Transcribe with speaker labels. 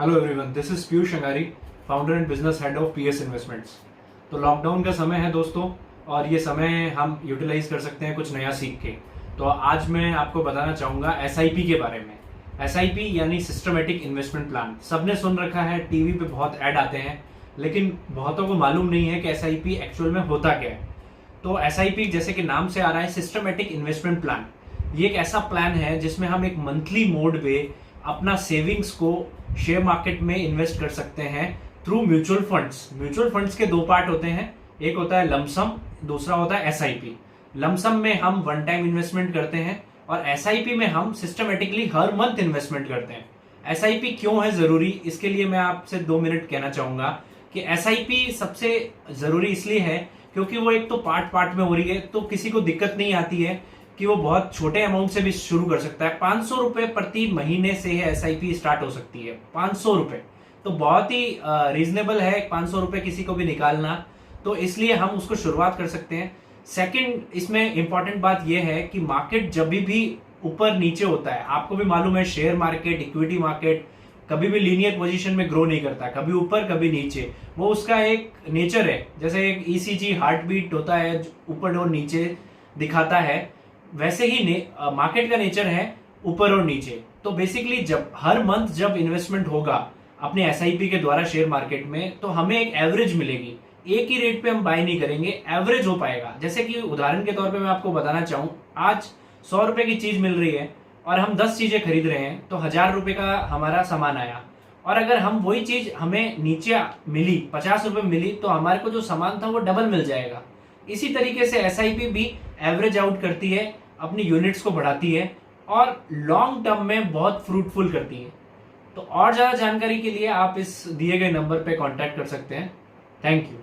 Speaker 1: Hello everyone, this is Piyush angari, founder and business head of PS investments. तो lockdown का समय है दोस्तों, और ये समय हम यूटिलाइज कर सकते हैं कुछ नया सीख के। तो आज मैं आपको बताना चाहूँगा एसआईपी के बारे में। एसआईपी यानी सिस्टमेटिक इन्वेस्टमेंट प्लान। सबने सुन रखा है, टीवी पे बहुत ऐड आते हैं, लेकिन बहुतों को मालूम नहीं है कि एसआईपी एक्चुअल में होता क्या है। तो एसआईपी जैसे कि नाम से आ रहा है, सिस्टमेटिक इन्वेस्टमेंट प्लान। ये एक ऐसा प्लान है जिसमें हम एक मंथली मोड पे अपना सेविंग्स को शेयर मार्केट में इन्वेस्ट कर सकते हैं through mutual funds. Mutual funds के दो पार्ट होते हैं, एक होता है लमसम, दूसरा होता है एसआईपी। लमसम में हम वन टाइम इन्वेस्टमेंट करते हैं और एसआईपी में हम सिस्टमेटिकली हर मंथ इन्वेस्टमेंट करते हैं। एसआईपी क्यों है जरूरी, इसके लिए मैं आपसे 2 मिनट कहना चाहूंगा कि एसआईपी सबसे जरूरी इसलिए है क्योंकि वो एक तो पार्ट पार्ट में हो रही है, तो किसी को दिक्कत नहीं आती है कि वो बहुत छोटे अमाउंट से भी शुरू कर सकता है। 500 रुपए प्रति महीने से एसआईपी स्टार्ट हो सकती है। 500 रुपए तो बहुत ही रीजनेबल है, 500 रुपए किसी को भी निकालना, तो इसलिए हम उसको शुरुआत कर सकते हैं। सेकंड, इसमें इंपॉर्टेंट बात यह है कि मार्केट जब भी ऊपर नीचे होता है, आपको भी मालूम है शेयर मार्केट, इक्विटी मार्केट कभी भी लीनियर पोजीशन में ग्रो नहीं करता, कभी ऊपर कभी नीचे। वो उसका एक नेचर है, जैसे एक ईसीजी हार्ट बीट होता है, ऊपर और नीचे दिखाता है, वैसे ही मार्केट का नेचर है ऊपर और नीचे। तो बेसिकली जब हर मंथ जब इन्वेस्टमेंट होगा अपने एसआईपी के द्वारा शेयर मार्केट में, तो हमें एक एवरेज मिलेगी। एक ही रेट पे हम बाय नहीं करेंगे, एवरेज हो पाएगा। जैसे कि उदाहरण के तौर पे मैं आपको बताना चाहूं, आज 100 रुपए की चीज मिल रही है और हम 10 चीजें खरीद रहे हैं, तो 1000 रुपए का हमारा सामान आया। और अगर हम वही चीज हमें नीचे मिली, 50 रुपए मिली, तो हमारे को जो सामान था वो डबल मिल जाएगा। इसी तरीके से एसआईपी भी एवरेज आउट करती है, अपनी यूनिट्स को बढ़ाती है और लॉन्ग टर्म में बहुत फ्रूटफुल करती है। तो और ज्यादा जानकारी के लिए आप इस दिए गए नंबर पे कांटेक्ट कर सकते हैं। Thank you.